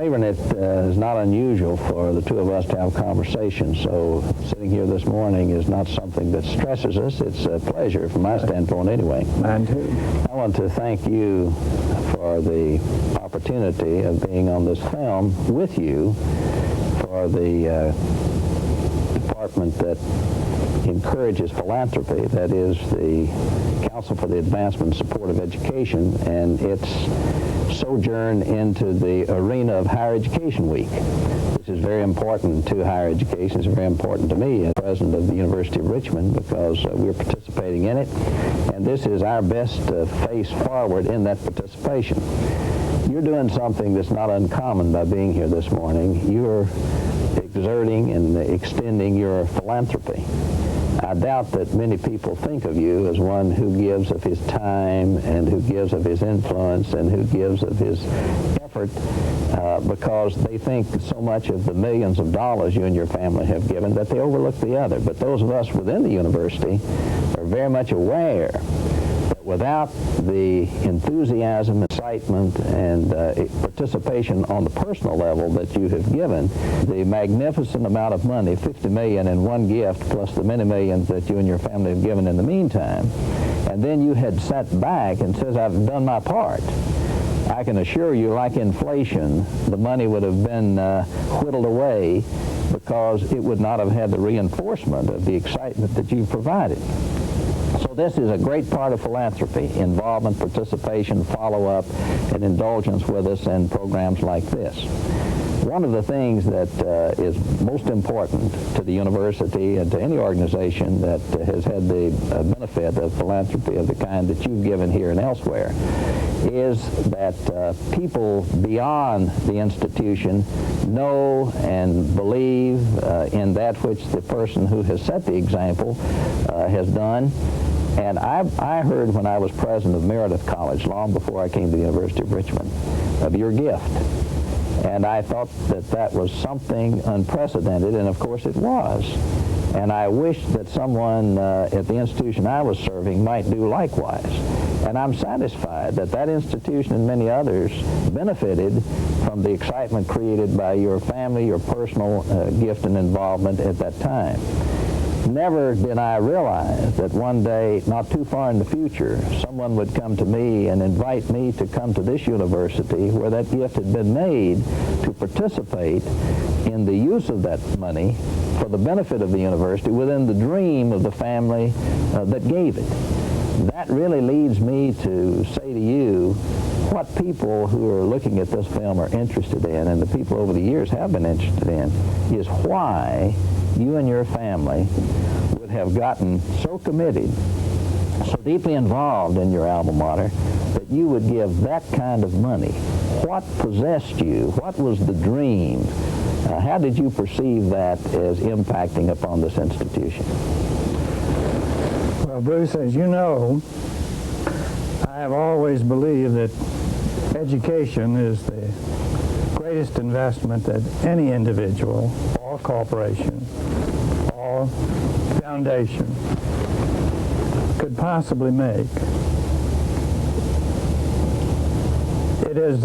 Claiborne, it is not unusual for the two of us to have conversations, so sitting here this morning is not something that stresses us. It's a pleasure from my standpoint anyway. Mine too. I want to thank you for the opportunity of being on this film with you for the department that encourages philanthropy, that is the Council for the Advancement and Support of Education, and its sojourn into the arena of Higher Education Week. This is very important to higher education. It's very important to me as president of the University of Richmond because we're participating in it, and this is our best face forward in that participation. You're doing something that's not uncommon by being here this morning. You're exerting and extending your philanthropy. I doubt that many people think of you as one who gives of his time and who gives of his influence and who gives of his effort because they think so much of the millions of dollars you and your family have given that they overlook the other. But those of us within the university are very much aware that without the enthusiasm, excitement, and participation on the personal level that you have given, the magnificent amount of money, $50 million in one gift, plus the many millions that you and your family have given in the meantime, and then you had sat back and says, I've done my part. I can assure you, like inflation, the money would have been whittled away because it would not have had the reinforcement of the excitement that you've provided. So this is a great part of philanthropy: involvement, participation, follow-up, and indulgence with us in programs like this. One of the things that is most important to the university and to any organization that has had the benefit of philanthropy of the kind that you've given here and elsewhere is that people beyond the institution know and believe in that which the person who has set the example has done. And I heard when I was president of Meredith College, long before I came to the University of Richmond, of your gift. And I thought that that was something unprecedented, and of course it was. And I wish that someone at the institution I was serving might do likewise. And I'm satisfied that that institution and many others benefited from the excitement created by your family, your personal gift and involvement at that time. Never did I realize that one day, not too far in the future, someone would come to me and invite me to come to this university where that gift had been made to participate in the use of that money for the benefit of the university within the dream of the family that gave it. That really leads me to say to you what people who are looking at this film are interested in, and the people over the years have been interested in, is why you and your family would have gotten so committed, so deeply involved in your alma mater, that you would give that kind of money. What possessed you? What was the dream? How did you perceive that as impacting upon this institution? Well, Bruce, as you know, I have always believed that education is the greatest investment that any individual or corporation or foundation could possibly make. It is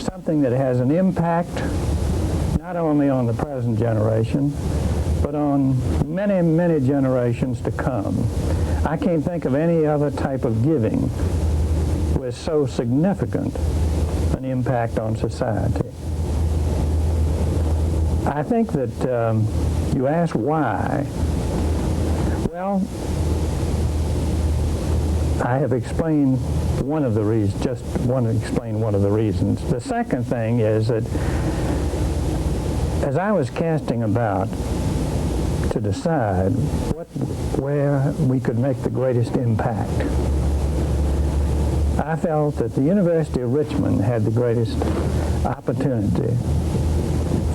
something that has an impact not only on the present generation, but on many, many generations to come. I can't think of any other type of giving with so significant an impact on society. I think that you ask why. Well, I have explained one of the reasons, just want to explain one of the reasons. The second thing is that as I was casting about to decide where we could make the greatest impact, I felt that the University of Richmond had the greatest opportunity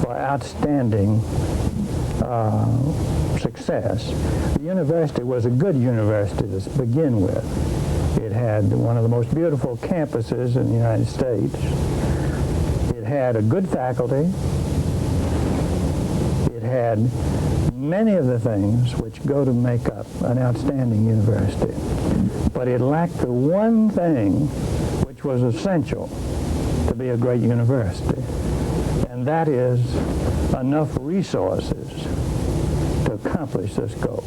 for outstanding success. The university was a good university to begin with. It had one of the most beautiful campuses in the United States. It had a good faculty. It had many of the things which go to make up an outstanding university. But it lacked the one thing which was essential to be a great university. And that is enough resources to accomplish this goal.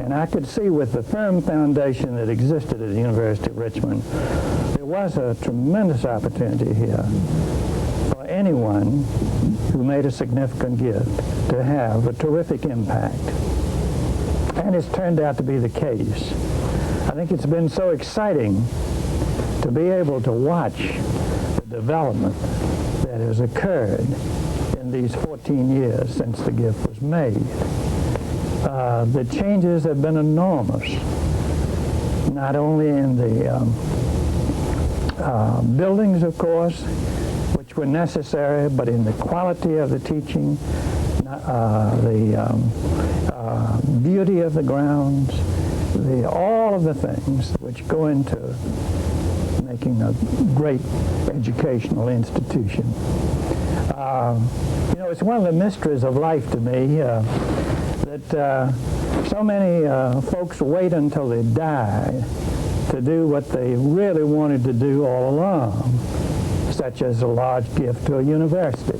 And I could see with the firm foundation that existed at the University of Richmond, there was a tremendous opportunity here for anyone who made a significant gift to have a terrific impact. And it's turned out to be the case. I think it's been so exciting to be able to watch the development that has occurred in these 14 years since the gift was made. The changes have been enormous, not only in the buildings, of course, which were necessary, but in the quality of the teaching, the beauty of the grounds, all of the things which go into making a great educational institution. You know, it's one of the mysteries of life to me that so many folks wait until they die to do what they really wanted to do all along, such as a large gift to a university.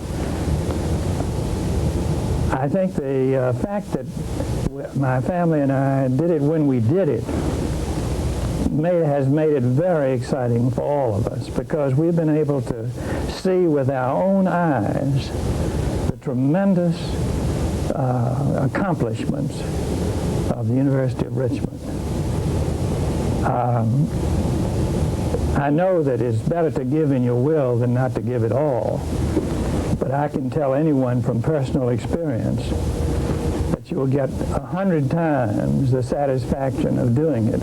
I think the fact that my family and I did it when we did it has made it very exciting for all of us, because we've been able to see with our own eyes the tremendous accomplishments of the University of Richmond. I know that it's better to give in your will than not to give it all, but I can tell anyone from personal experience that you'll get 100 times the satisfaction of doing it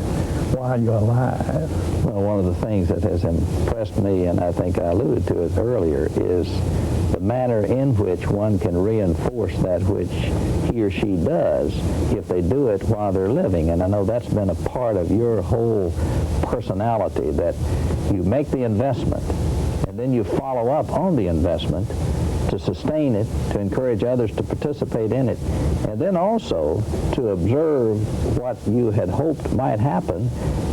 while you're alive. Well, one of the things that has impressed me, and I think I alluded to it earlier, is the manner in which one can reinforce that which he or she does if they do it while they're living. And I know that's been a part of your whole personality, that you make the investment and then you follow up on the investment to sustain it, to encourage others to participate in it, and then also to observe what you had hoped might happen,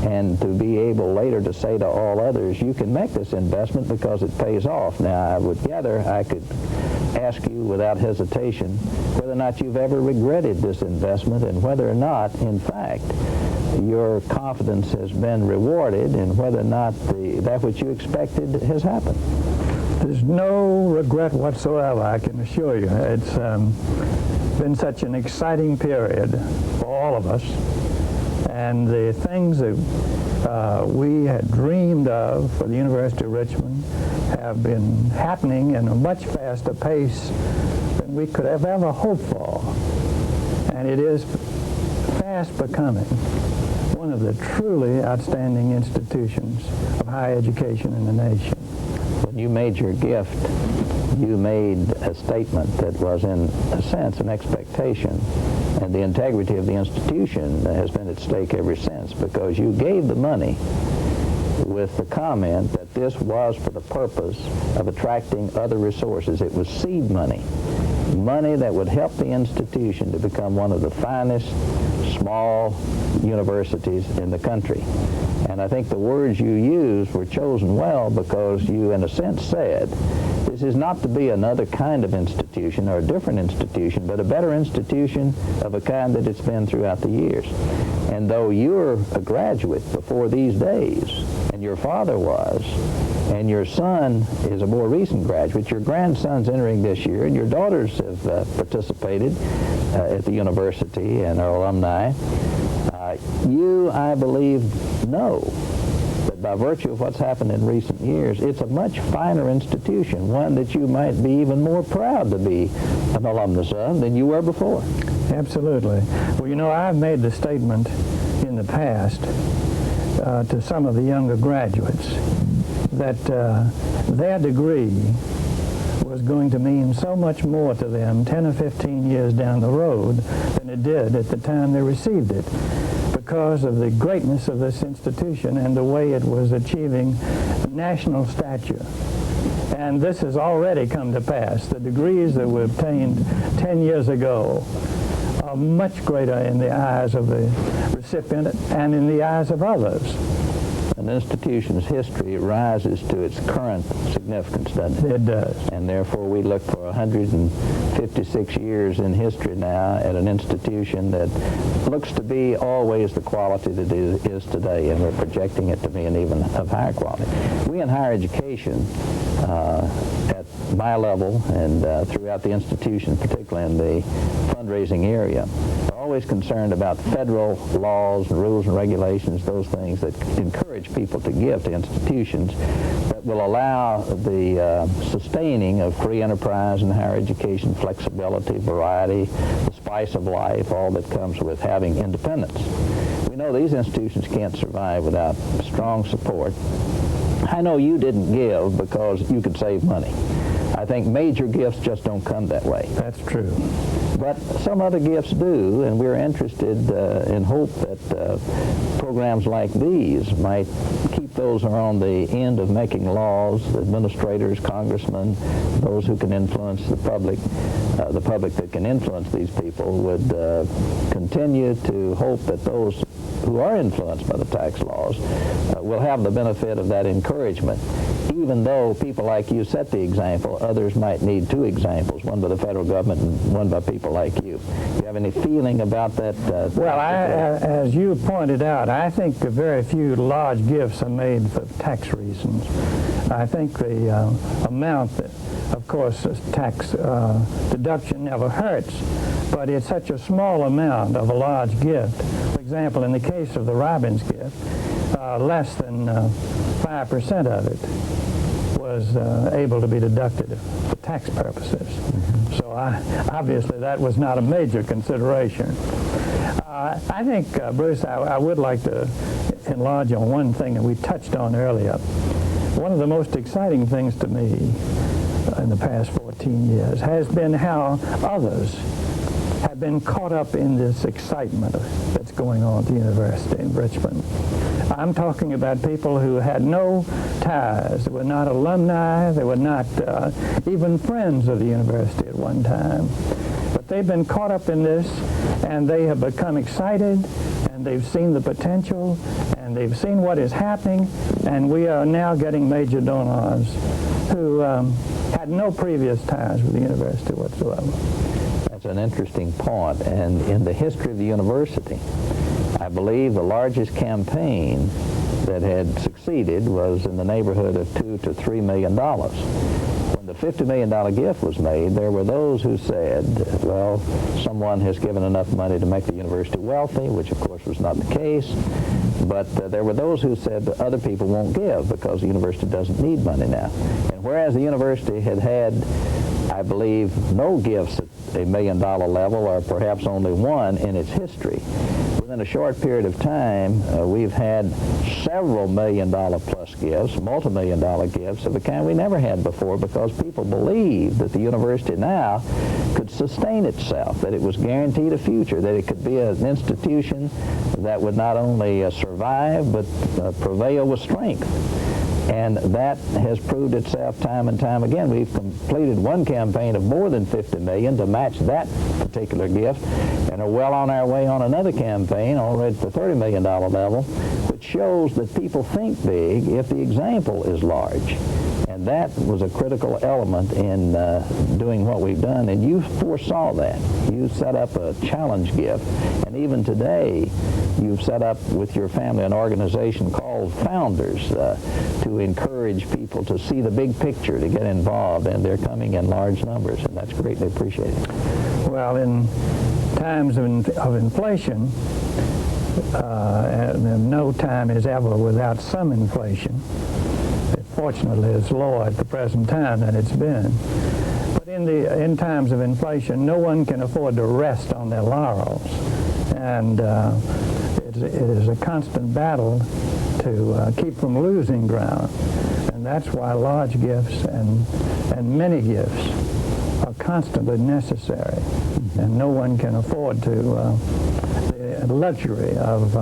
and to be able later to say to all others, you can make this investment because it pays off. Now, I would gather I could ask you without hesitation whether or not you've ever regretted this investment, and whether or not, in fact, your confidence has been rewarded, and whether or not that which you expected has happened. There's no regret whatsoever, I can assure you. It's been such an exciting period for all of us, and the things that we had dreamed of for the University of Richmond have been happening in a much faster pace than we could have ever hoped for, and it is fast becoming one of the truly outstanding institutions of higher education in the nation. When you made your gift, you made a statement that was, in a sense, an expectation, and the integrity of the institution has been at stake ever since, because you gave the money with the comment that this was for the purpose of attracting other resources. It was seed money, money that would help the institution to become one of the finest small universities in the country. And I think the words you used were chosen well, because you, in a sense, said, this is not to be another kind of institution or a different institution, but a better institution of a kind that it's been throughout the years. And though you're a graduate before these days, and your father was, and your son is a more recent graduate, your grandson's entering this year, and your daughters have participated at the university and are alumni, you, I believe, know that by virtue of what's happened in recent years, it's a much finer institution, one that you might be even more proud to be an alumnus of than you were before. Absolutely. Well, you know, I've made the statement in the past to some of the younger graduates that their degree was going to mean so much more to them 10 or 15 years down the road than it did at the time they received it, because of the greatness of this institution and the way it was achieving national stature. And this has already come to pass. The degrees that were obtained 10 years ago are much greater in the eyes of the recipient and in the eyes of others an institution's history rises to its current significance, doesn't it? It does. And therefore we look for 156 years in history now at an institution that looks to be always the quality that it is today, and we're projecting it to be an even of higher quality. We in higher education, at my level and throughout the institution, particularly in the fundraising area, are always concerned about federal laws and rules and regulations, those things that encourage people to give to institutions that will allow the sustaining of free enterprise and higher education, flexibility, variety, the spice of life, all that comes with having independence. We know these institutions can't survive without strong support. I know you didn't give because you could save money. I think major gifts just don't come that way. That's true. But some other gifts do, and we're interested in hope that programs like these might keep those who are on the end of making laws, administrators, congressmen, those who can influence the public that can influence these people, would continue to hope that those who are influenced by the tax laws will have the benefit of that encouragement. Even though people like you set the example, others might need two examples, one by the federal government and one by people like you. Do you have any feeling about that? Well, as you pointed out, I think very few large gifts are made for tax reasons. I think the amount that, of course, tax deduction never hurts, but it's such a small amount of a large gift. For example, in the case of the Robins gift, less than 5% of it was able to be deducted for tax purposes. Mm-hmm. So obviously that was not a major consideration. I think, Bruce, I would like to enlarge on one thing that we touched on earlier. One of the most exciting things to me in the past 14 years has been how others have been caught up in this excitement that's going on at the university in Richmond. I'm talking about people who had no ties. They were not alumni. They were not even friends of the university at one time. But they've been caught up in this, and they have become excited, and they've seen the potential, and they've seen what is happening, and we are now getting major donors who had no previous ties with the university whatsoever. That's an interesting point, and in the history of the university, I believe the largest campaign that had succeeded was in the neighborhood of $2 to $3 million. When the $50 million gift was made, there were those who said, well, someone has given enough money to make the university wealthy, which of course was not the case. But there were those who said that other people won't give because the university doesn't need money now. And whereas the university had I believe, no gifts at $1 million level, or perhaps only one in its history, within a short period of time, we've had several $1 million plus gifts, multi-million dollar gifts of a kind we never had before, because people believed that the university now could sustain itself, that it was guaranteed a future, that it could be an institution that would not only survive, but prevail with strength. And that has proved itself time and time again. We've completed one campaign of more than $50 million to match that particular gift, and are well on our way on another campaign, already at the $30 million level, which shows that people think big if the example is large. And that was a critical element in doing what we've done, and you foresaw that. You set up a challenge gift, and even today, you've set up with your family an organization called Founders to encourage people to see the big picture, to get involved, and they're coming in large numbers, and that's greatly appreciated. Well, in times of inflation, and no time is ever without some inflation. Fortunately, it's lower at the present time than it's been. But in times of inflation, no one can afford to rest on their laurels, and it is a constant battle to keep from losing ground. And that's why large gifts and many gifts are constantly necessary, and no one can afford to the luxury of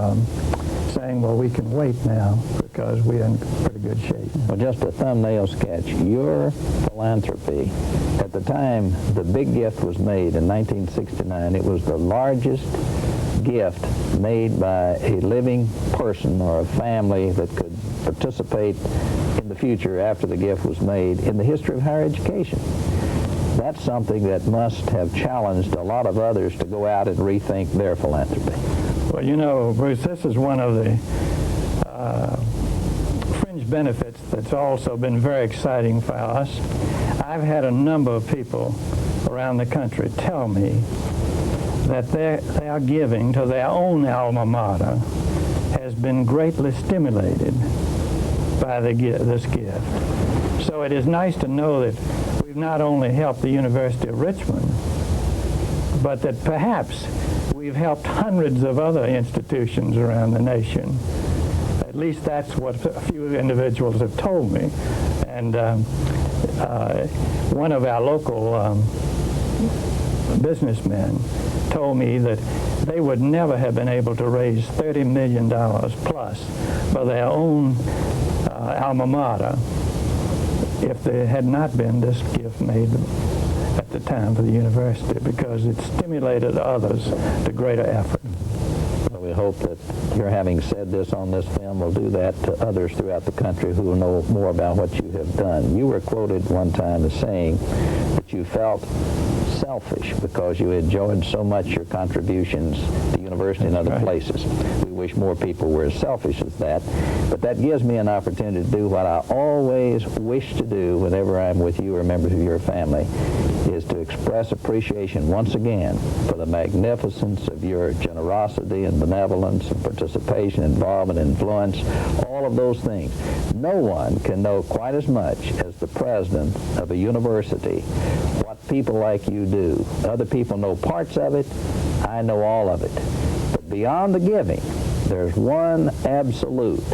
saying, well, we can wait now because we're in pretty good shape. Well, just a thumbnail sketch. Your philanthropy, at the time the big gift was made in 1969, it was the largest gift made by a living person or a family that could participate in the future after the gift was made in the history of higher education. That's something that must have challenged a lot of others to go out and rethink their philanthropy. Well, you know, Bruce, this is one of the fringe benefits that's also been very exciting for us. I've had a number of people around the country tell me that their giving to their own alma mater has been greatly stimulated by this gift. So it is nice to know that we've not only helped the University of Richmond, but that perhaps we've helped hundreds of other institutions around the nation. At least that's what a few individuals have told me. And one of our local businessmen told me that they would never have been able to raise $30 million plus for their own alma mater if there had not been this gift made at the time for the university, because it stimulated others to greater effort. Well, we hope that your having said this on this film will do that to others throughout the country who will know more about what you have done. You were quoted one time as saying that you felt selfish because you enjoyed so much your contributions to the university and other places. We wish more people were as selfish as that, but that gives me an opportunity to do what I always wish to do whenever I'm with you or members of your family, is to express appreciation once again for the magnificence of your generosity and benevolence and participation, involvement, influence, all of those things. No one can know quite as much as the president of a university what people like you do. Other people know parts of it. I know all of it. But beyond the giving, there's one absolute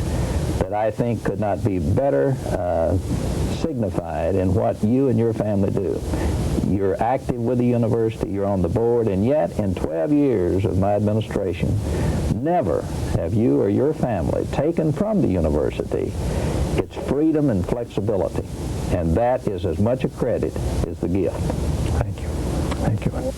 that I think could not be better signified in what you and your family do. You're active with the university, you're on the board, and yet in 12 years of my administration, never have you or your family taken from the university its freedom and flexibility. And that is as much a credit as the gift. Thank you. Thank you.